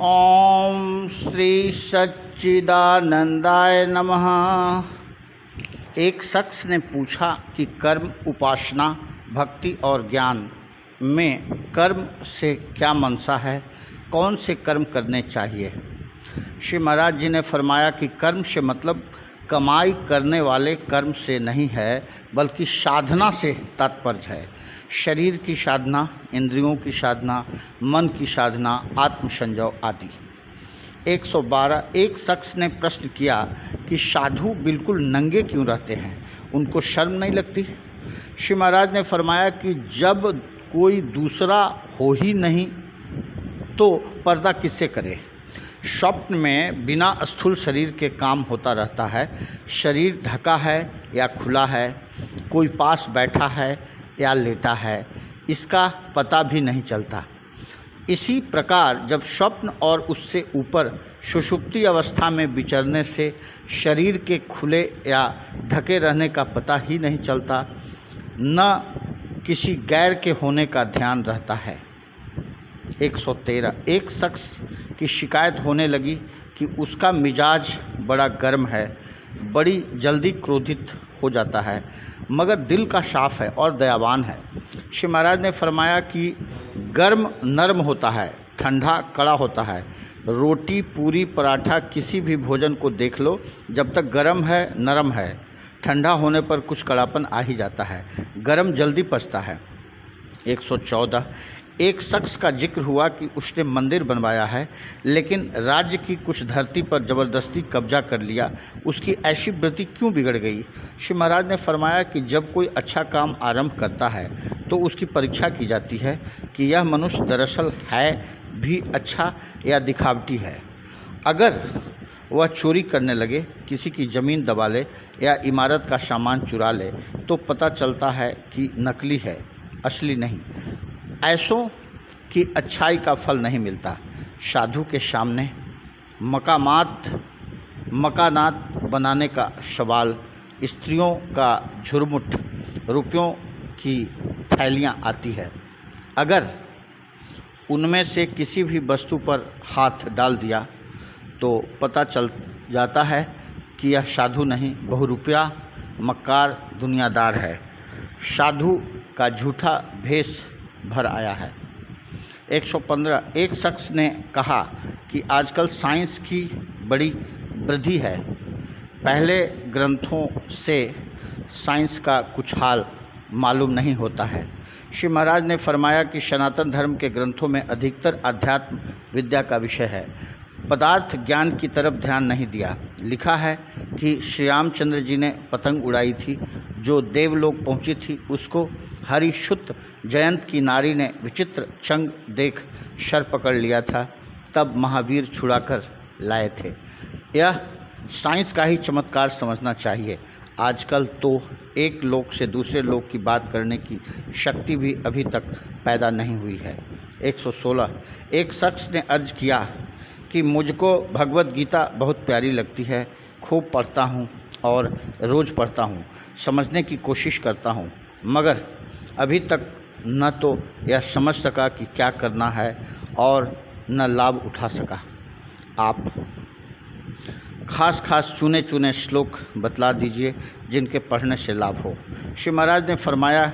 ओम श्री सच्चिदानंदाय नमः। एक शख्स ने पूछा कि कर्म, उपासना, भक्ति और ज्ञान में कर्म से क्या मंशा है, कौन से कर्म करने चाहिए। श्री महाराज जी ने फरमाया कि कर्म से मतलब कमाई करने वाले कर्म से नहीं है, बल्कि साधना से तात्पर्य है। शरीर की साधना, इंद्रियों की साधना, मन की साधना, आत्मसंयम आदि। 112। एक शख्स ने प्रश्न किया कि साधु बिल्कुल नंगे क्यों रहते हैं, उनको शर्म नहीं लगती। श्री महाराज ने फरमाया कि जब कोई दूसरा हो ही नहीं तो पर्दा किससे करे। स्वप्न में बिना स्थूल शरीर के काम होता रहता है। शरीर ढका है या खुला है, कोई पास बैठा है या लेटा है, इसका पता भी नहीं चलता। इसी प्रकार जब स्वप्न और उससे ऊपर सुषुप्ति अवस्था में विचरने से शरीर के खुले या ढके रहने का पता ही नहीं चलता, न किसी गैर के होने का ध्यान रहता है। 113। एक शख्स की शिकायत होने लगी कि उसका मिजाज बड़ा गर्म है, बड़ी जल्दी क्रोधित हो जाता है, मगर दिल का साफ है और दयावान है। श्री महाराज ने फरमाया कि गर्म नरम होता है, ठंडा कड़ा होता है। रोटी, पूरी, पराठा, किसी भी भोजन को देख लो, जब तक गर्म है, नरम है, ठंडा होने पर कुछ कड़ापन आ ही जाता है। गर्म जल्दी पचता है। 114। एक शख्स का जिक्र हुआ कि उसने मंदिर बनवाया है, लेकिन राज्य की कुछ धरती पर ज़बरदस्ती कब्जा कर लिया। उसकी ऐसी वृत्ति क्यों बिगड़ गई। श्री महाराज ने फरमाया कि जब कोई अच्छा काम आरंभ करता है तो उसकी परीक्षा की जाती है कि यह मनुष्य दरअसल है भी अच्छा या दिखावटी है। अगर वह चोरी करने लगे, किसी की ज़मीन दबा ले या इमारत का सामान चुरा ले, तो पता चलता है कि नकली है, असली नहीं। ऐसों की अच्छाई का फल नहीं मिलता। साधु के सामने मकानात बनाने का सवाल, स्त्रियों का झुरमुट, रुपयों की थैलियाँ आती है। अगर उनमें से किसी भी वस्तु पर हाथ डाल दिया तो पता चल जाता है कि यह साधु नहीं, बहुरुपया मक्कार दुनियादार है। साधु का झूठा भेष भर आया है। 115। एक शख्स ने कहा कि आजकल साइंस की बड़ी वृद्धि है। पहले ग्रंथों से साइंस का कुछ हाल मालूम नहीं होता है। श्री महाराज ने फरमाया कि सनातन धर्म के ग्रंथों में अधिकतर अध्यात्म विद्या का विषय है, पदार्थ ज्ञान की तरफ ध्यान नहीं दिया। लिखा है कि श्री रामचंद्र जी ने पतंग उड़ाई थी, जो देवलोक पहुंची थी, उसको हरिशुत जयंत की नारी ने विचित्र चंग देख शर पकड़ लिया था, तब महावीर छुड़ाकर लाए थे। यह साइंस का ही चमत्कार समझना चाहिए। आजकल तो एक लोक से दूसरे लोक की बात करने की शक्ति भी अभी तक पैदा नहीं हुई है। 116। एक शख्स ने अर्ज किया कि मुझको भगवत गीता बहुत प्यारी लगती है, खूब पढ़ता हूँ और रोज़ पढ़ता हूँ, समझने की कोशिश करता हूँ, मगर अभी तक न तो यह समझ सका कि क्या करना है और न लाभ उठा सका। आप खास चुने चुने श्लोक बतला दीजिए जिनके पढ़ने से लाभ हो। श्री महाराज ने फरमाया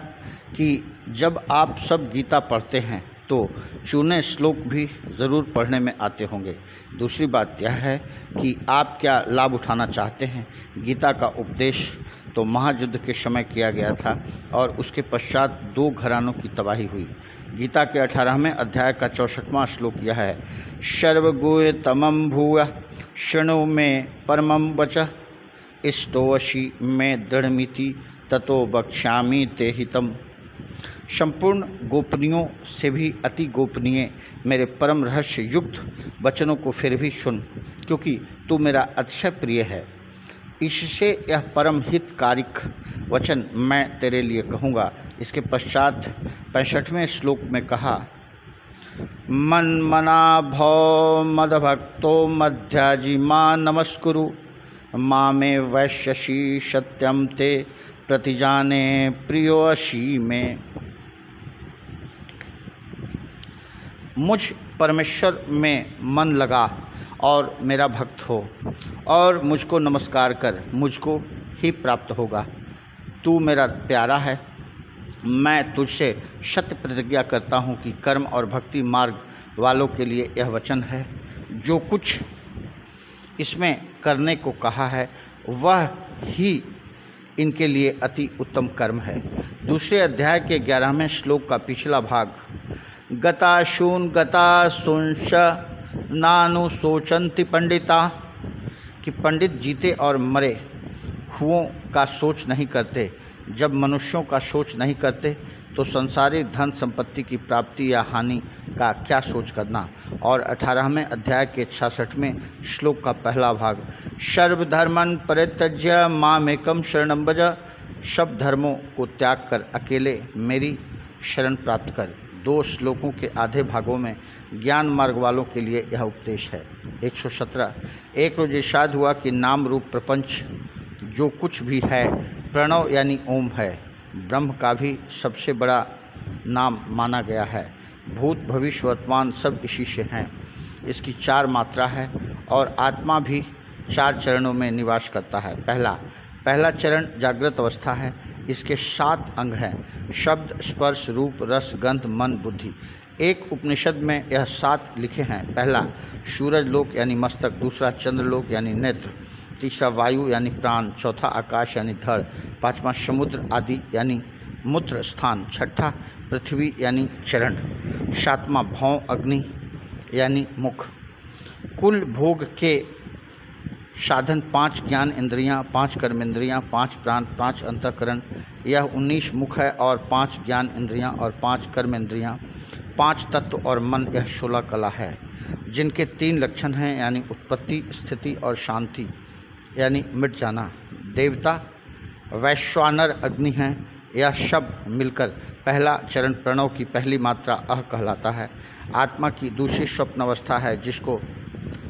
कि जब आप सब गीता पढ़ते हैं तो चुने श्लोक भी ज़रूर पढ़ने में आते होंगे। दूसरी बात यह है कि आप क्या लाभ उठाना चाहते हैं। गीता का उपदेश तो महायुद्ध के समय किया गया था और उसके पश्चात 2 घरानों की तबाही हुई। गीता के 18वें अध्याय का 64वां श्लोक यह है, सर्वगुह्य तमं भूय शृणु में परमं वचः इष्टोऽसि में दृढ़मिति ततो वक्ष्यामि ते हितम्। संपूर्ण गोपनीयों से भी अति गोपनीय मेरे परम रहस्य युक्त वचनों को फिर भी सुन, क्योंकि तू मेरा अतिशय प्रिय है। इससे यह परम हितकारिक वचन मैं तेरे लिए कहूँगा। इसके पश्चात 65वें श्लोक में कहा, मन्मना भव मदभक्तो मध्याजी मां नमस्कुरु मामे वैश्यसि सत्यम ते प्रतिजाने प्रियोऽसि में। मुझ परमेश्वर में मन लगा और मेरा भक्त हो और मुझको नमस्कार कर, मुझको ही प्राप्त होगा। तू मेरा प्यारा है। मैं तुझसे सत्य प्रतिज्ञा करता हूँ कि कर्म और भक्ति मार्ग वालों के लिए यह वचन है, जो कुछ इसमें करने को कहा है वह ही इनके लिए अति उत्तम कर्म है। दूसरे अध्याय के 11वें श्लोक का पिछला भाग, गताशून गता सुंश नानु सोचंति पंडिता, कि पंडित जीते और मरे हुओं का सोच नहीं करते। जब मनुष्यों का सोच नहीं करते तो संसारिक धन संपत्ति की प्राप्ति या हानि का क्या सोच करना। और 18वें अध्याय के 66वें श्लोक का पहला भाग, सर्वधर्मन परित्यज्य मामेकं शरणं भज, सब धर्मों को त्याग कर अकेले मेरी शरण प्राप्त कर। 2 श्लोकों के आधे भागों में ज्ञान मार्ग वालों के लिए यह उपदेश है। 117 एक रोज इरशाद हुआ कि नाम रूप प्रपंच जो कुछ भी है प्रणव यानी ओम है। ब्रह्म का भी सबसे बड़ा नाम माना गया है। भूत भविष्य वर्तमान सब इसी से हैं। इसकी 4 मात्रा है और आत्मा भी 4 चरणों में निवास करता है। पहला चरण जागृत अवस्था है। इसके 7 अंग हैं, शब्द स्पर्श रूप रस गंध मन बुद्धि। एक उपनिषद में यह 7 लिखे हैं। पहला सूरज लोक यानी मस्तक, दूसरा चंद्रलोक यानी नेत्र, तीसरा वायु यानी प्राण, चौथा आकाश यानी धड़, 5वां समुद्र आदि यानी मूत्र स्थान, 6ठा पृथ्वी यानी चरण, 7वां भौं अग्नि यानी मुख। कुल भोग के साधन 5 ज्ञान इंद्रियां, 5 कर्मेंद्रियां, 5 प्राण, 5 अंतःकरण, यह 19 मुख है और 5 ज्ञान इंद्रियां और 5 कर्मेंद्रियां, 5 तत्व और मन, यह 16 कला है, जिनके 3 लक्षण हैं यानी उत्पत्ति स्थिति और शांति यानी मिट जाना। देवता वैश्वानर अग्नि हैं। यह सब मिलकर पहला चरण प्रणव की पहली मात्रा अह कहलाता है। आत्मा की दूसरी स्वप्न अवस्था है जिसको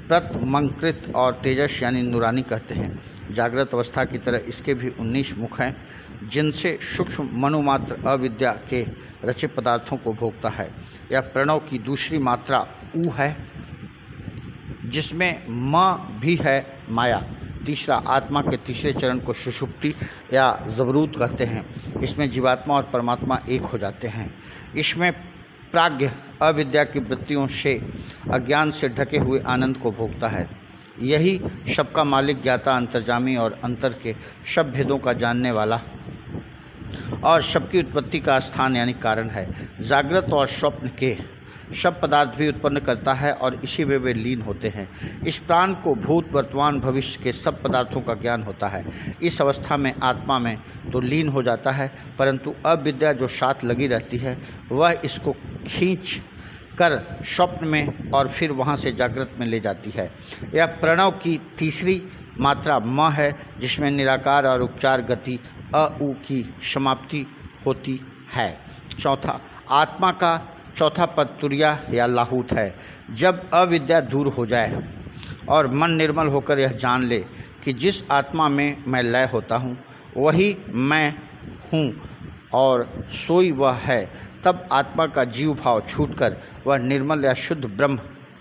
प्रतमंकृत और तेजस यानी नूरानी कहते हैं। जागृत अवस्था की तरह इसके भी 19 मुख हैं, जिनसे सूक्ष्म मनुमात्र अविद्या के रचे पदार्थों को भोगता है। यह प्रणव की दूसरी मात्रा ऊ है, जिसमें म भी है माया। तीसरा आत्मा के तीसरे चरण को सुषुप्ति या जबरूत कहते हैं। इसमें जीवात्मा और परमात्मा एक हो जाते हैं। इसमें प्राज्ञ अविद्या की वृत्तियों से अज्ञान से ढके हुए आनंद को भोगता है। यही सबका मालिक, ज्ञाता, अंतर्जामी और अंतर के सब भेदों का जानने वाला और सबकी उत्पत्ति का स्थान यानी कारण है। जागृत और स्वप्न के सब पदार्थ भी उत्पन्न करता है और इसी में वे लीन होते हैं। इस प्राण को भूत वर्तमान भविष्य के सब पदार्थों का ज्ञान होता है। इस अवस्था में आत्मा में तो लीन हो जाता है, परंतु अविद्या जो साथ लगी रहती है वह इसको खींच कर स्वप्न में और फिर वहाँ से जागृत में ले जाती है। यह प्रणव की तीसरी मात्रा म है, जिसमें निराकार और उपचार गति अ उ की समाप्ति होती है। चौथा आत्मा का चौथा पद तुर्या या लाहूत है। जब अविद्या दूर हो जाए और मन निर्मल होकर यह जान ले कि जिस आत्मा में मैं लय होता हूँ वही मैं हूँ और सोई वह है, तब आत्मा का जीव भाव छूटकर वह निर्मल या शुद्ध ब्रह्म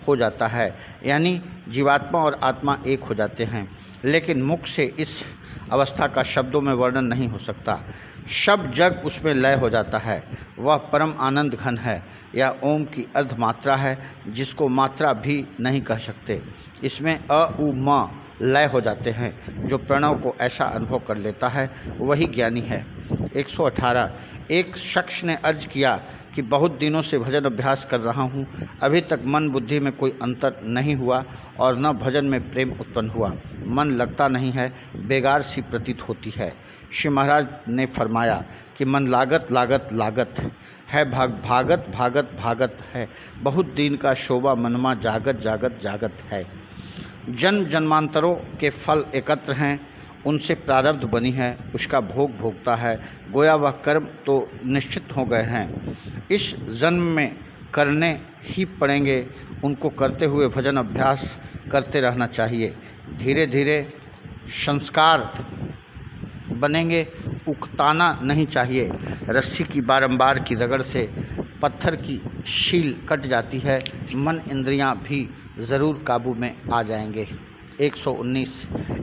हो जाता है। यानी जीवात्मा और आत्मा एक हो जाते हैं। लेकिन मुख से इस अवस्था का शब्दों में वर्णन नहीं हो सकता। सब जग उसमें लय हो जाता है। वह परम आनंद घन है। यह ओम की अर्ध मात्रा है, जिसको मात्रा भी नहीं कह सकते। इसमें अ उ म लय हो जाते हैं। जो प्रणव को ऐसा अनुभव कर लेता है वही ज्ञानी है। 118 एक शख्स ने अर्ज किया कि बहुत दिनों से भजन अभ्यास कर रहा हूँ, अभी तक मन बुद्धि में कोई अंतर नहीं हुआ और न भजन में प्रेम उत्पन्न हुआ। मन लगता नहीं है, बेगार सी प्रतीत होती है। श्री महाराज ने फरमाया कि मन लागत लागत लागत है, भागत भागत भागत है, बहुत दिन का शोभा मनमा जागत जागत जागत है। जन्म जन्मांतरों के फल एकत्र हैं, उनसे प्रारब्ध बनी है, उसका भोग भोगता है। गोया वह कर्म तो निश्चित हो गए हैं, इस जन्म में करने ही पड़ेंगे। उनको करते हुए भजन अभ्यास करते रहना चाहिए। धीरे धीरे संस्कार बनेंगे, उकताना नहीं चाहिए। रस्सी की बारंबार की रगड़ से पत्थर की शील कट जाती है, मन इंद्रियां भी ज़रूर काबू में आ जाएंगे। 119।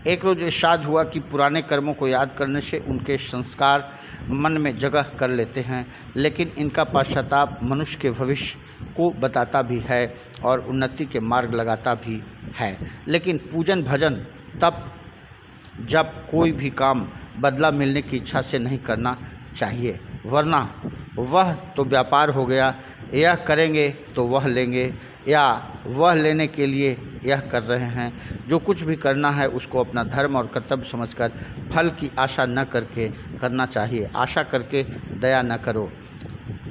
एक रोज इरशाद हुआ कि पुराने कर्मों को याद करने से उनके संस्कार मन में जगह कर लेते हैं, लेकिन इनका पश्चाताप मनुष्य के भविष्य को बताता भी है और उन्नति के मार्ग लगाता भी है। लेकिन पूजन भजन तब जब कोई भी काम बदला मिलने की इच्छा से नहीं करना चाहिए, वरना वह तो व्यापार हो गया, यह करेंगे तो वह लेंगे, या वह लेने के लिए यह कर रहे हैं। जो कुछ भी करना है उसको अपना धर्म और कर्तव्य समझकर फल की आशा न करके करना चाहिए। आशा करके दया न करो।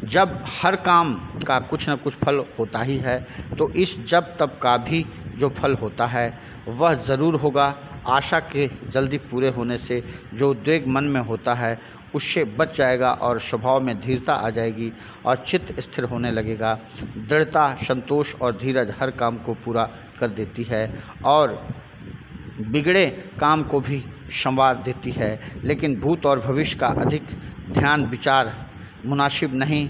जब हर काम का कुछ न कुछ फल होता ही है, तो इस जब तब का भी जो फल होता है वह ज़रूर होगा। आशा के जल्दी पूरे होने से जो उद्वेग मन में होता है उससे बच जाएगा और स्वभाव में धीरता आ जाएगी और चित्त स्थिर होने लगेगा। दृढ़ता, संतोष और धीरज हर काम को पूरा कर देती है और बिगड़े काम को भी संवार देती है। लेकिन भूत और भविष्य का अधिक ध्यान विचार मुनासिब नहीं,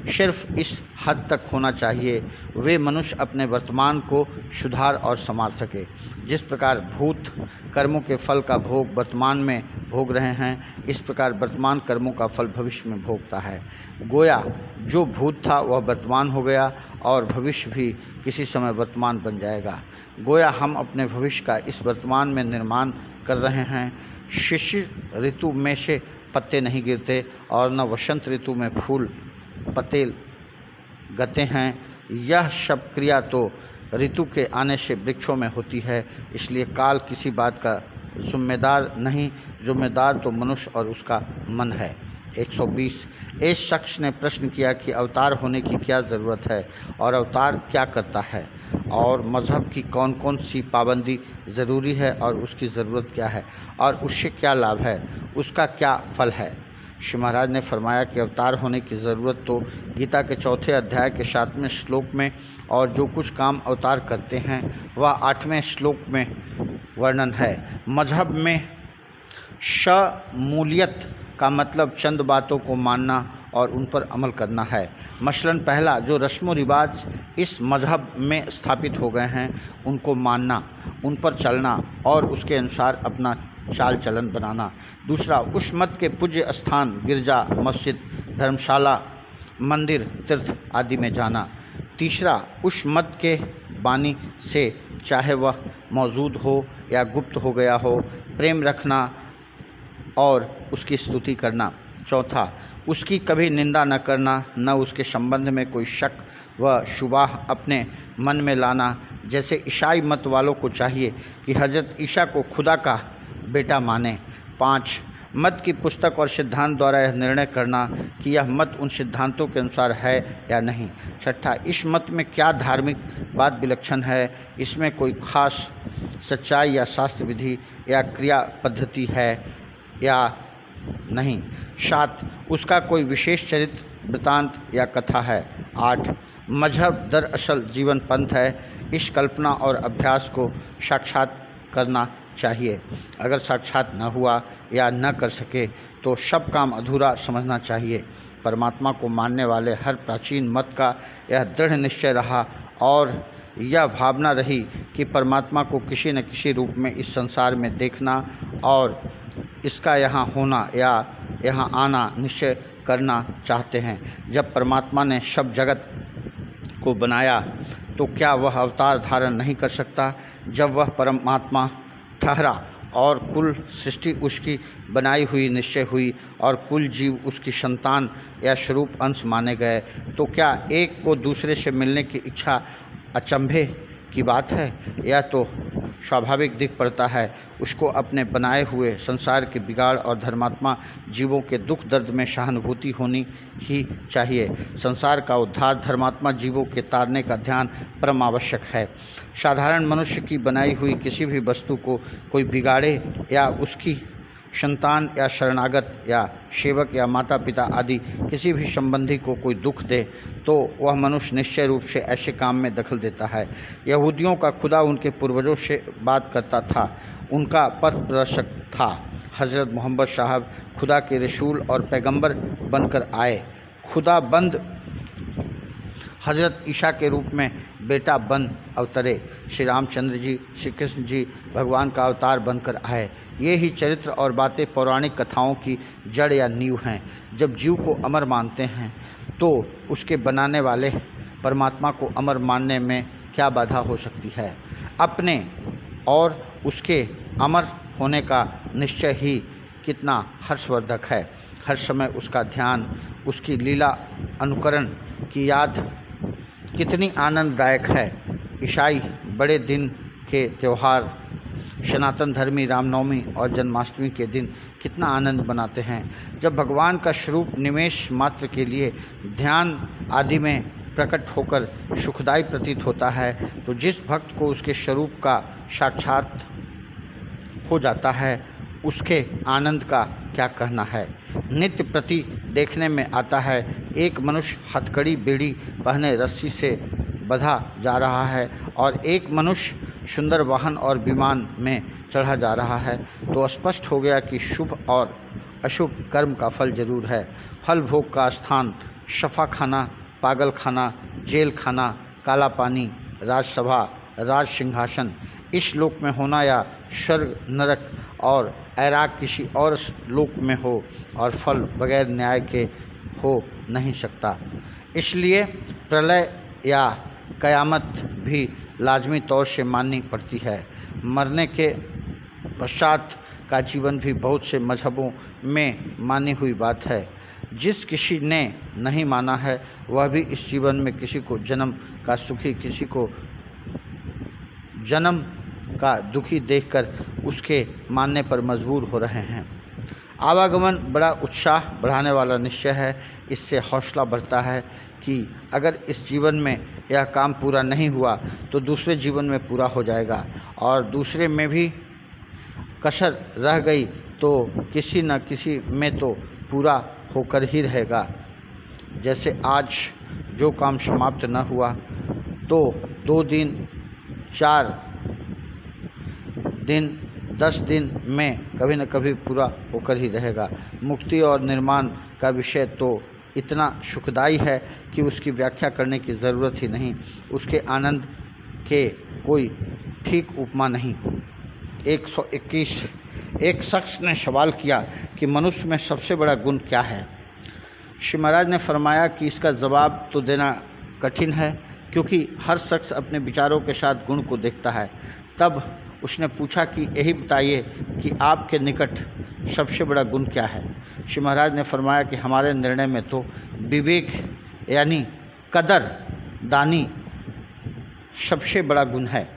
सिर्फ इस हद तक होना चाहिए वे मनुष्य अपने वर्तमान को सुधार और संभाल सके। जिस प्रकार भूत कर्मों के फल का भोग वर्तमान में भोग रहे हैं, इस प्रकार वर्तमान कर्मों का फल भविष्य में भोगता है। गोया जो भूत था वह वर्तमान हो गया और भविष्य भी किसी समय वर्तमान बन जाएगा। गोया हम अपने भविष्य का इस वर्तमान में निर्माण कर रहे हैं। शिशिर ऋतु में से पत्ते नहीं गिरते और न वसंत ऋतु में फूल पत्ते गते हैं। यह सब क्रिया तो ऋतु के आने से वृक्षों में होती है। इसलिए काल किसी बात का जिम्मेदार नहीं, जिम्मेदार तो मनुष्य और उसका मन है। 120। एक शख्स ने प्रश्न किया कि अवतार होने की क्या ज़रूरत है और अवतार क्या करता है और मज़हब की कौन कौन सी पाबंदी ज़रूरी है और उसकी ज़रूरत क्या है और उससे क्या लाभ है, उसका क्या फल है। श्री महाराज ने फरमाया कि अवतार होने की ज़रूरत तो गीता के 4 अध्याय के 7वें श्लोक में और जो कुछ काम अवतार करते हैं वह 8वें श्लोक में वर्णन है। मजहब में शमूलियत का मतलब चंद बातों को मानना और उन पर अमल करना है। मसलन पहला, जो रस्म रिवाज इस मजहब में स्थापित हो गए हैं उनको मानना, उन पर चलना और उसके अनुसार अपना चाल चलन बनाना। दूसरा, उस मत के पूज्य स्थान गिरजा, मस्जिद, धर्मशाला, मंदिर, तीर्थ आदि में जाना। तीसरा, उस मत के बानी से चाहे वह मौजूद हो या गुप्त हो गया हो प्रेम रखना और उसकी स्तुति करना। चौथा, उसकी कभी निंदा न करना, न उसके संबंध में कोई शक व शुबाह अपने मन में लाना। जैसे ईसाई मत वालों को चाहिए कि हजरत ईसा को खुदा का बेटा माने। 5, मत की पुस्तक और सिद्धांत द्वारा यह निर्णय करना कि यह मत उन सिद्धांतों के अनुसार है या नहीं। 6, इस मत में क्या धार्मिक बात विलक्षण है, इसमें कोई खास सच्चाई या शास्त्र विधि या क्रिया पद्धति है या नहीं। 7, उसका कोई विशेष चरित्र वृतांत या कथा है। 8, मजहब दरअसल जीवन पंथ है, इस कल्पना और अभ्यास को साक्षात करना चाहिए। अगर साक्षात न हुआ या न कर सके तो सब काम अधूरा समझना चाहिए। परमात्मा को मानने वाले हर प्राचीन मत का यह दृढ़ निश्चय रहा और यह भावना रही कि परमात्मा को किसी न किसी रूप में इस संसार में देखना और इसका यहाँ होना या यहाँ आना निश्चय करना चाहते हैं। जब परमात्मा ने सब जगत को बनाया तो क्या वह अवतार धारण नहीं कर सकता? जब वह परमात्मा ठहरा और कुल सृष्टि उसकी बनाई हुई निश्चय हुई और कुल जीव उसकी संतान या स्वरूप अंश माने गए, तो क्या एक को दूसरे से मिलने की इच्छा अचंभे की बात है? यह तो स्वाभाविक दिख पड़ता है। उसको अपने बनाए हुए संसार के बिगाड़ और धर्मात्मा जीवों के दुख दर्द में सहानुभूति होनी ही चाहिए। संसार का उद्धार धर्मात्मा जीवों के तारने का ध्यान परम आवश्यक है। साधारण मनुष्य की बनाई हुई किसी भी वस्तु को कोई बिगाड़े या उसकी संतान या शरणागत या सेवक या माता पिता आदि किसी भी संबंधी को कोई दुख दे तो वह मनुष्य निश्चय रूप से ऐसे काम में दखल देता है। यहूदियों का खुदा उनके पूर्वजों से बात करता था, उनका पथ प्रदर्शक था। हज़रत मोहम्मद साहब खुदा के रसूल और पैगंबर बनकर आए। खुदाबंद हजरत ईसा के रूप में बेटा बन अवतरे। श्री रामचंद्र जी, श्री कृष्ण जी भगवान का अवतार बनकर आए। ये ही चरित्र और बातें पौराणिक कथाओं की जड़ या नींव हैं। जब जीव को अमर मानते हैं तो उसके बनाने वाले परमात्मा को अमर मानने में क्या बाधा हो सकती है। अपने और उसके अमर होने का निश्चय ही कितना हर्षवर्धक है। हर समय उसका ध्यान, उसकी लीला अनुकरण की याद कितनी आनंददायक है। ईसाई बड़े दिन के त्यौहार, सनातन धर्मी रामनवमी और जन्माष्टमी के दिन कितना आनंद मनाते हैं। जब भगवान का स्वरूप निमेष मात्र के लिए ध्यान आदि में प्रकट होकर सुखदायी प्रतीत होता है, तो जिस भक्त को उसके स्वरूप का साक्षात हो जाता है उसके आनंद का क्या कहना है। नित्य प्रति देखने में आता है, एक मनुष्य हथकड़ी बेड़ी पहने रस्सी से बंधा जा रहा है और एक मनुष्य सुंदर वाहन और विमान में चढ़ा जा रहा है, तो स्पष्ट हो गया कि शुभ और अशुभ कर्म का फल जरूर है। फल भोग का स्थान शफा खाना, पागल खाना, जेल खाना, काला पानी, राजसभा, राज सिंहासन इस लोक में होना या स्वर्ग नरक और ऐराक किसी और लोक में हो, और फल बगैर न्याय के हो नहीं सकता। इसलिए प्रलय या कयामत भी लाजमी तौर से माननी पड़ती है। मरने के पश्चात का जीवन भी बहुत से मजहबों में मानी हुई बात है। जिस किसी ने नहीं माना है वह भी इस जीवन में किसी को जन्म का सुखी, किसी को जन्म का दुखी देखकर उसके मानने पर मजबूर हो रहे हैं। आवागमन बड़ा उत्साह बढ़ाने वाला निश्चय है। इससे हौसला बढ़ता है कि अगर इस जीवन में यह काम पूरा नहीं हुआ तो दूसरे जीवन में पूरा हो जाएगा, और दूसरे में भी कसर रह गई तो किसी न किसी में तो पूरा होकर ही रहेगा। जैसे आज जो काम समाप्त न हुआ तो 2 दिन, 4 दिन, 10 दिन में कभी न कभी पूरा होकर ही रहेगा। मुक्ति और निर्माण का विषय तो इतना सुखदायी है कि उसकी व्याख्या करने की ज़रूरत ही नहीं। उसके आनंद के कोई ठीक उपमा नहीं। 121 एक शख्स ने सवाल किया कि मनुष्य में सबसे बड़ा गुण क्या है। श्री महाराज ने फरमाया कि इसका जवाब तो देना कठिन है, क्योंकि हर शख्स अपने विचारों के साथ गुण को देखता है। तब उसने पूछा कि यही बताइए कि आपके निकट सबसे बड़ा गुण क्या है। श्री महाराज ने फरमाया कि हमारे निर्णय में तो विवेक यानी कदर दानी सबसे बड़ा गुण है।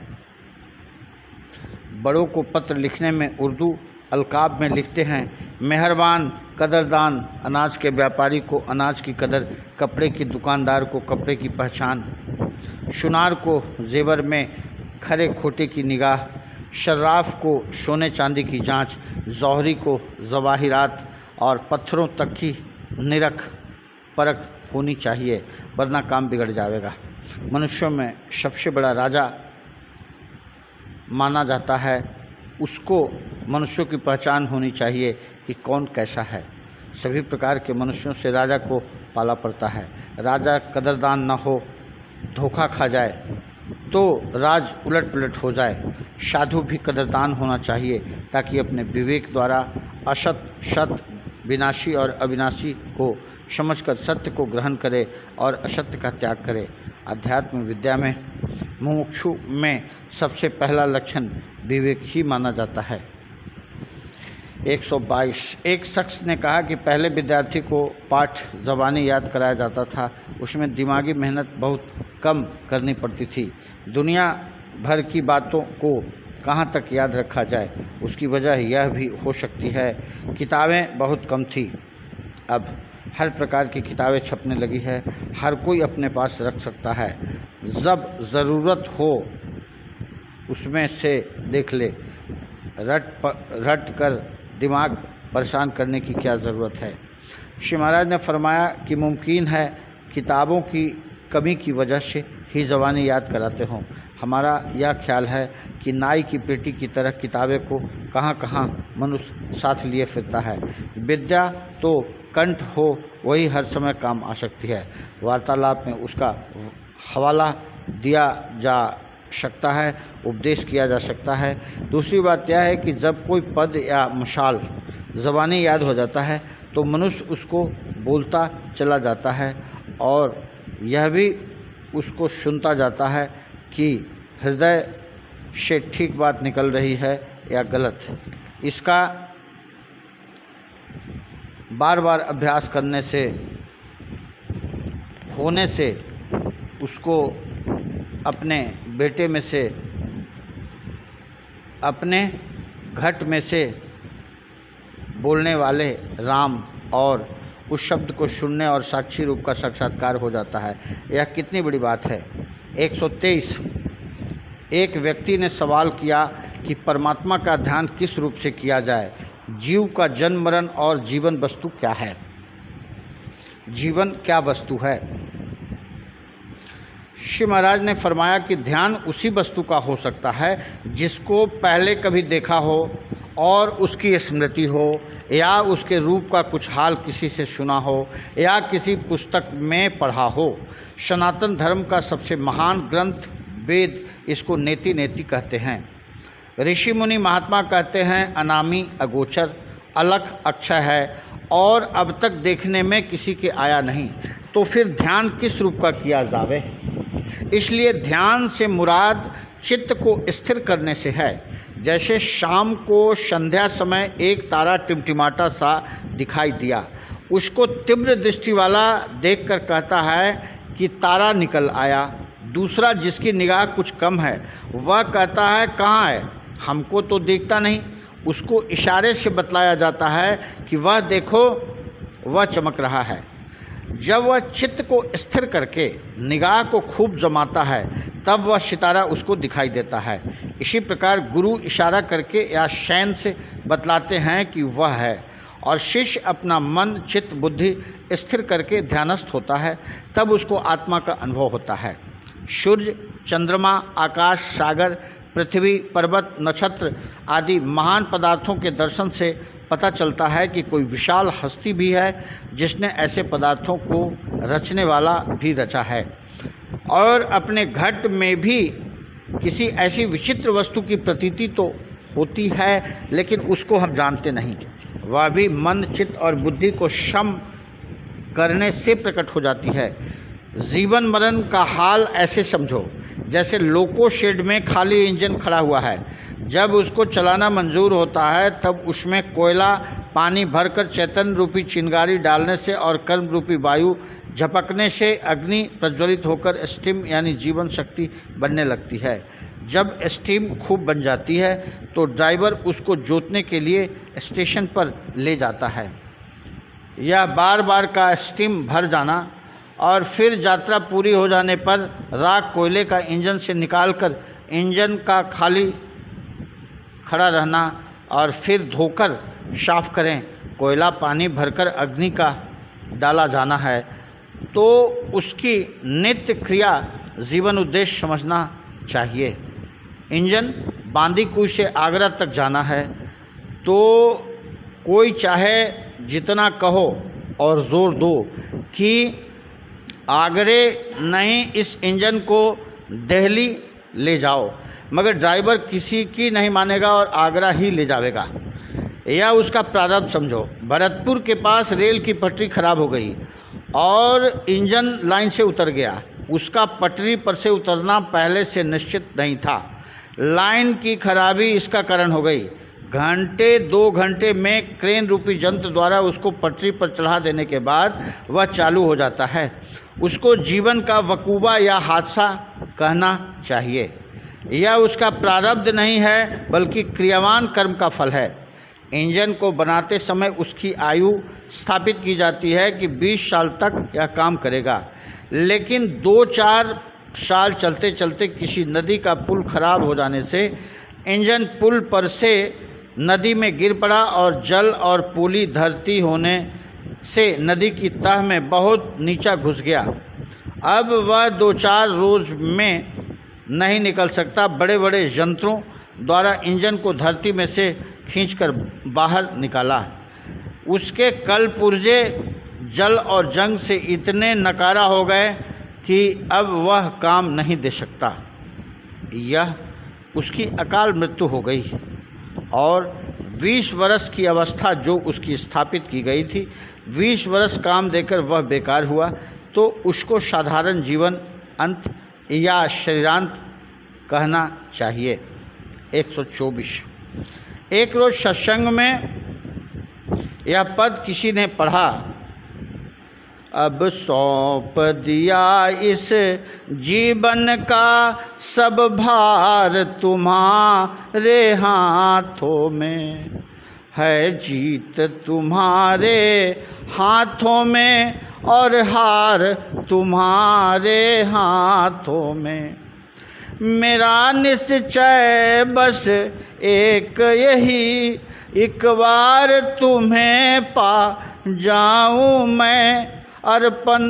बड़ों को पत्र लिखने में उर्दू अलकाब में लिखते हैं, मेहरबान, कदरदान, अनाज के व्यापारी को अनाज की कदर, कपड़े की दुकानदार को कपड़े की पहचान, सुनार को जेवर में खरे खोटे की निगाह, शर्राफ को सोने चांदी की जांच, जौहरी को जवाहिरात और पत्थरों तक की निरख परख होनी चाहिए, वरना काम बिगड़ जाएगा। मनुष्यों में सबसे बड़ा राजा माना जाता है, उसको मनुष्यों की पहचान होनी चाहिए कि कौन कैसा है। सभी प्रकार के मनुष्यों से राजा को पाला पड़ता है। राजा कदरदान न हो, धोखा खा जाए तो राज उलट पुलट हो जाए। साधु भी कदरदान होना चाहिए ताकि अपने विवेक द्वारा असत, सत, विनाशी और अविनाशी को समझकर सत्य को ग्रहण करे और असत्य का त्याग करे। अध्यात्म विद्या में मुमुक्षु में सबसे पहला लक्षण विवेक ही माना जाता है। 122 एक शख्स ने कहा कि पहले विद्यार्थी को पाठ ज़बानी याद कराया जाता था, उसमें दिमागी मेहनत बहुत कम करनी पड़ती थी। दुनिया भर की बातों को कहाँ तक याद रखा जाए। उसकी वजह यह भी हो सकती है किताबें बहुत कम थी। अब हर प्रकार की किताबें छपने लगी है, हर कोई अपने पास रख सकता है। जब ज़रूरत हो उसमें से देख ले, रट कर दिमाग परेशान करने की क्या ज़रूरत है। श्री महाराज ने फरमाया कि मुमकिन है किताबों की कमी की वजह से ही ज़बानी याद कराते हों। हमारा यह ख्याल है कि नाई की पेटी की तरह किताबें को कहाँ कहाँ मनुष्य साथ लिए फिरता है। विद्या तो कंठ हो वही हर समय काम आ सकती है। वार्तालाप में उसका हवाला दिया जा सकता है, उपदेश किया जा सकता है। दूसरी बात यह है कि जब कोई पद या मशाल ज़बानी याद हो जाता है तो मनुष्य उसको बोलता चला जाता है और यह भी उसको सुनता जाता है कि हृदय से ठीक बात निकल रही है या गलत। इसका बार बार अभ्यास करने से होने से उसको अपने बेटे में से, अपने घट में से बोलने वाले राम और उस शब्द को सुनने और साक्षी रूप का साक्षात्कार हो जाता है। यह कितनी बड़ी बात है। 123 एक व्यक्ति ने सवाल किया कि परमात्मा का ध्यान किस रूप से किया जाए। जीव का जन्म मरण और जीवन वस्तु क्या है। जीवन क्या वस्तु है। श्री महाराज ने फरमाया कि ध्यान उसी वस्तु का हो सकता है जिसको पहले कभी देखा हो और उसकी स्मृति हो, या उसके रूप का कुछ हाल किसी से सुना हो या किसी पुस्तक में पढ़ा हो। सनातन धर्म का सबसे महान ग्रंथ वेद इसको नेति नेति कहते हैं। ऋषि मुनि महात्मा कहते हैं अनामी अगोचर, अलख अक्षय है और अब तक देखने में किसी के आया नहीं। तो फिर ध्यान किस रूप का किया जावे। इसलिए ध्यान से मुराद चित्त को स्थिर करने से है। जैसे शाम को संध्या समय एक तारा टिमटिमाता सा दिखाई दिया, उसको तीव्र दृष्टि वाला देखकर कहता है कि तारा निकल आया। दूसरा जिसकी निगाह कुछ कम है वह कहता है कहाँ है, हमको तो दिखता नहीं। उसको इशारे से बतलाया जाता है कि वह देखो वह चमक रहा है। जब वह चित्त को स्थिर करके निगाह को खूब जमाता है तब वह सितारा उसको दिखाई देता है। इसी प्रकार गुरु इशारा करके या शयन से बतलाते हैं कि वह है और शिष्य अपना मन चित्त बुद्धि स्थिर करके ध्यानस्थ होता है, तब उसको आत्मा का अनुभव होता है। सूर्य, चंद्रमा, आकाश, सागर, पृथ्वी, पर्वत, नक्षत्र आदि महान पदार्थों के दर्शन से पता चलता है कि कोई विशाल हस्ती भी है जिसने ऐसे पदार्थों को रचने वाला भी रचा है। और अपने घट में भी किसी ऐसी विचित्र वस्तु की प्रतीति तो होती है, लेकिन उसको हम जानते नहीं। वह भी मन, चित्त और बुद्धि को सम करने से प्रकट हो जाती है। जीवन मरण का हाल ऐसे समझो जैसे लोको शेड में खाली इंजन खड़ा हुआ है। जब उसको चलाना मंजूर होता है तब उसमें कोयला पानी भरकर चैतन्य रूपी चिंगारी डालने से और कर्म रूपी वायु झपकने से अग्नि प्रज्वलित होकर स्टीम यानी जीवन शक्ति बनने लगती है। जब स्टीम खूब बन जाती है तो ड्राइवर उसको जोतने के लिए स्टेशन पर ले जाता है। यह बार बार का स्टीम भर जाना और फिर यात्रा पूरी हो जाने पर राख कोयले का इंजन से निकालकर इंजन का खाली खड़ा रहना और फिर धोकर साफ करें, कोयला पानी भरकर अग्नि का डाला जाना है, तो उसकी नित्य क्रिया जीवन उद्देश्य समझना चाहिए। इंजन बांदीकुई से आगरा तक जाना है तो कोई चाहे जितना कहो और ज़ोर दो कि आगरे नहीं, इस इंजन को दिल्ली ले जाओ, मगर ड्राइवर किसी की नहीं मानेगा और आगरा ही ले जाएगा। यह उसका प्रारब्ध समझो। भरतपुर के पास रेल की पटरी खराब हो गई और इंजन लाइन से उतर गया। उसका पटरी पर से उतरना पहले से निश्चित नहीं था। लाइन की खराबी इसका कारण हो गई। घंटे 2 घंटे में क्रेन रूपी यंत्र द्वारा उसको पटरी पर चढ़ा देने के बाद वह चालू हो जाता है। उसको जीवन का वकूबा या हादसा कहना चाहिए। यह उसका प्रारब्ध नहीं है बल्कि क्रियावान कर्म का फल है। इंजन को बनाते समय उसकी आयु स्थापित की जाती है कि 20 साल तक यह काम करेगा, लेकिन 2-4 साल चलते चलते किसी नदी का पुल खराब हो जाने से इंजन पुल पर से नदी में गिर पड़ा और जल और पुली धरती होने से नदी की तह में बहुत नीचा घुस गया। अब वह 2-4 रोज में नहीं निकल सकता। बड़े बड़े यंत्रों द्वारा इंजन को धरती में से खींचकर बाहर निकाला। उसके कल पुर्जे जल और जंग से इतने नकारा हो गए कि अब वह काम नहीं दे सकता। यह उसकी अकाल मृत्यु हो गई और 20 वर्ष की अवस्था जो उसकी स्थापित की गई थी, 20 वर्ष काम देकर वह बेकार हुआ, तो उसको साधारण जीवन अंत या शरीरांत कहना चाहिए। 124। एक रोज सत्संग में यह पद किसी ने पढ़ा, अब सौंप दिया इस जीवन का सब भार तुम्हारे हाथों में, है जीत तुम्हारे हाथों में और हार तुम्हारे हाथों में। मेरा निश्चय बस एक यही, एक बार तुम्हें पा जाऊं मैं, अर्पण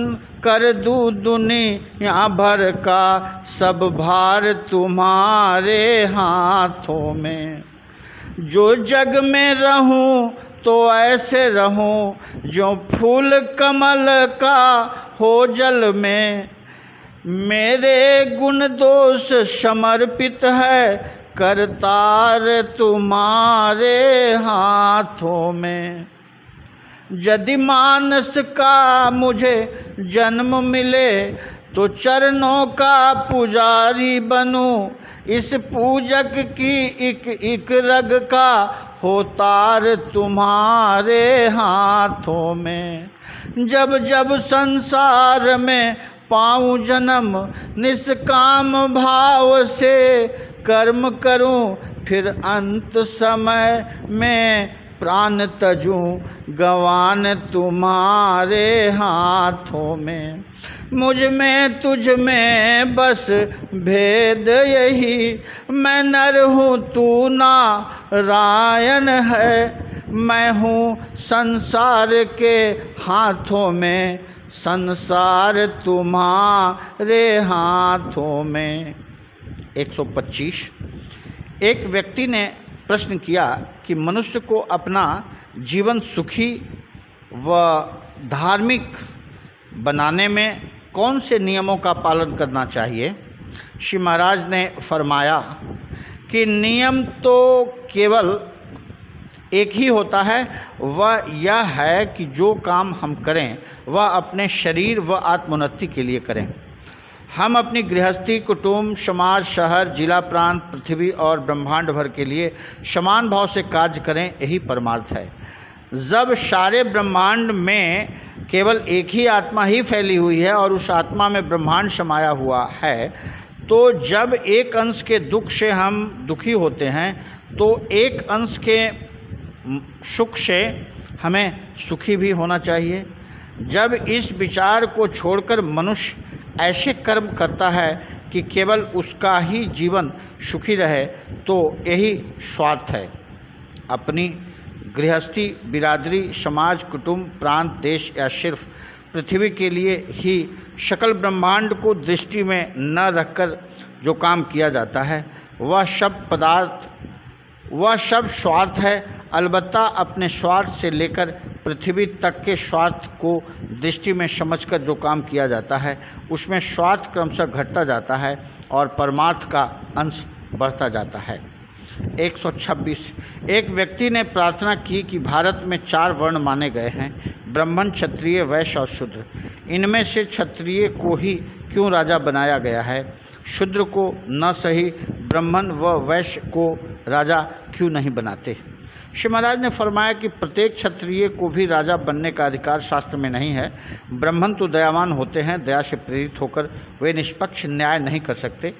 कर दूं दुनिया भर का सब भार तुम्हारे हाथों में। जो जग में रहूं तो ऐसे रहूं जो फूल कमल का हो जल में, मेरे गुण दोष समर्पित है करतार तुम्हारे हाथों में। यदि मानस का मुझे जन्म मिले तो चरणों का पुजारी बनूं, इस पूजक की एक रग का होतार तुम्हारे हाथों में। जब जब संसार में पाऊं जन्म, निष्काम भाव से कर्म करूं, फिर अंत समय में प्राण तजूं, गवान तुम्हारे हाथों में। मुझ में तुझ में बस भेद यही, मैं नर हूँ तू नारायण है, मैं हूँ संसार के हाथों में, संसार तुम्हारे हाथों में। 125। एक व्यक्ति ने प्रश्न किया कि मनुष्य को अपना जीवन सुखी व धार्मिक बनाने में कौन से नियमों का पालन करना चाहिए। श्री महाराज ने फरमाया कि नियम तो केवल एक ही होता है, वह यह है कि जो काम हम करें वह अपने शरीर व आत्मोन्नति के लिए करें। हम अपनी गृहस्थी, कुटुंब, समाज, शहर, जिला, प्रांत, पृथ्वी और ब्रह्मांड भर के लिए समान भाव से कार्य करें, यही परमार्थ है। जब सारे ब्रह्मांड में केवल एक ही आत्मा ही फैली हुई है और उस आत्मा में ब्रह्मांड समाया हुआ है, तो जब एक अंश के दुख से हम दुखी होते हैं तो एक अंश के सुख से हमें सुखी भी होना चाहिए। जब इस विचार को छोड़कर मनुष्य ऐसे कर्म करता है कि केवल उसका ही जीवन सुखी रहे, तो यही स्वार्थ है। अपनी गृहस्थी, बिरादरी, समाज, कुटुंब, प्रांत, देश या सिर्फ पृथ्वी के लिए ही सकल ब्रह्मांड को दृष्टि में न रखकर जो काम किया जाता है वह सब स्वार्थ है। अलबत्ता अपने स्वार्थ से लेकर पृथ्वी तक के स्वार्थ को दृष्टि में समझकर जो काम किया जाता है उसमें स्वार्थ क्रमशः घटता जाता है और परमार्थ का अंश बढ़ता जाता है। 126। एक व्यक्ति ने प्रार्थना की कि भारत में 4 वर्ण माने गए हैं, ब्राह्मण, क्षत्रिय, वैश्य और शूद्र। इनमें से क्षत्रिय को ही क्यों राजा बनाया गया है, शूद्र को न सही ब्राह्मण व वैश्य को राजा क्यों नहीं बनाते। श्री महाराज ने फरमाया कि प्रत्येक क्षत्रिय को भी राजा बनने का अधिकार शास्त्र में नहीं है। ब्राह्मण तो दयावान होते हैं, दया से प्रेरित होकर वे निष्पक्ष न्याय नहीं कर सकते।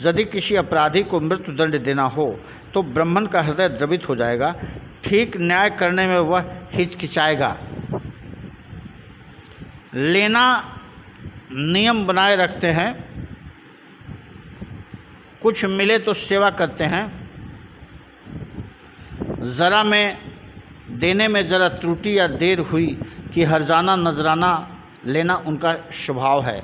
यदि किसी अपराधी को मृत्यु दंड देना हो तो ब्राह्मण का हृदय द्रवित हो जाएगा, ठीक न्याय करने में वह हिचकिचाएगा। लेना नियम बनाए रखते हैं, कुछ मिले तो सेवा करते हैं, ज़रा में देने में ज़रा त्रुटि या देर हुई कि हर्जाना नजराना लेना उनका स्वभाव है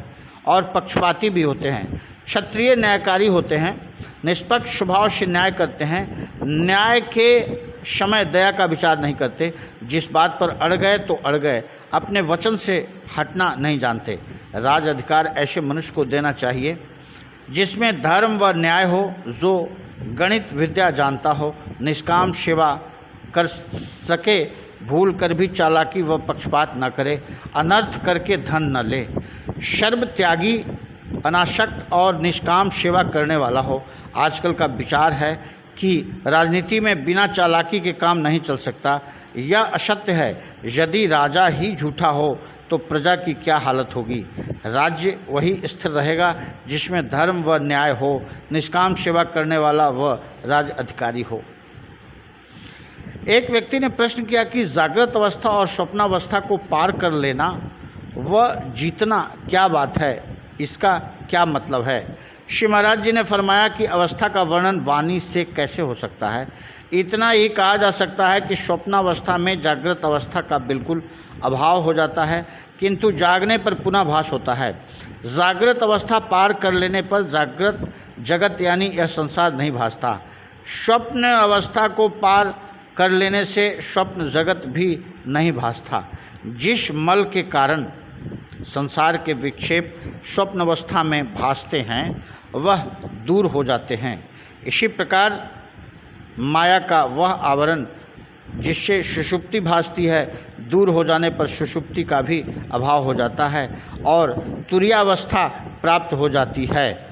और पक्षपाती भी होते हैं। क्षत्रिय न्यायकारी होते हैं, निष्पक्ष स्वभाव से न्याय करते हैं, न्याय के समय दया का विचार नहीं करते। जिस बात पर अड़ गए तो अड़ गए, अपने वचन से हटना नहीं जानते। राज अधिकार ऐसे मनुष्य को देना चाहिए जिसमें धर्म व न्याय हो, जो गणित विद्या जानता हो, निष्काम सेवा कर सके, भूल कर भी चालाकी व पक्षपात न करे, अनर्थ करके धन न ले, शर्म त्यागी, अनासक्त और निष्काम सेवा करने वाला हो। आजकल का विचार है कि राजनीति में बिना चालाकी के काम नहीं चल सकता। यह असत्य है। यदि राजा ही झूठा हो तो प्रजा की क्या हालत होगी। राज्य वही स्थिर रहेगा जिसमें धर्म व न्याय हो, निष्काम सेवा करने वाला व राज अधिकारी हो। एक व्यक्ति ने प्रश्न किया कि जागृत अवस्था और स्वप्नावस्था को पार कर लेना व जीतना क्या बात है, इसका क्या मतलब है। श्री महाराज जी ने फरमाया कि अवस्था का वर्णन वाणी से कैसे हो सकता है। इतना ही कहा जा सकता है कि स्वप्नावस्था में जागृत अवस्था का बिल्कुल अभाव हो जाता है, किंतु जागने पर पुनः भास होता है। जागृत अवस्था पार कर लेने पर जागृत जगत यानी यह संसार नहीं भासता। स्वप्न अवस्था को पार कर लेने से स्वप्न जगत भी नहीं भासता। जिस मल के कारण संसार के विक्षेप स्वप्न अवस्था में भासते हैं वह दूर हो जाते हैं। इसी प्रकार माया का वह आवरण जिससे सुषुप्ति भासती है, दूर हो जाने पर सुषुप्ति का भी अभाव हो जाता है और तुरीयावस्था प्राप्त हो जाती है।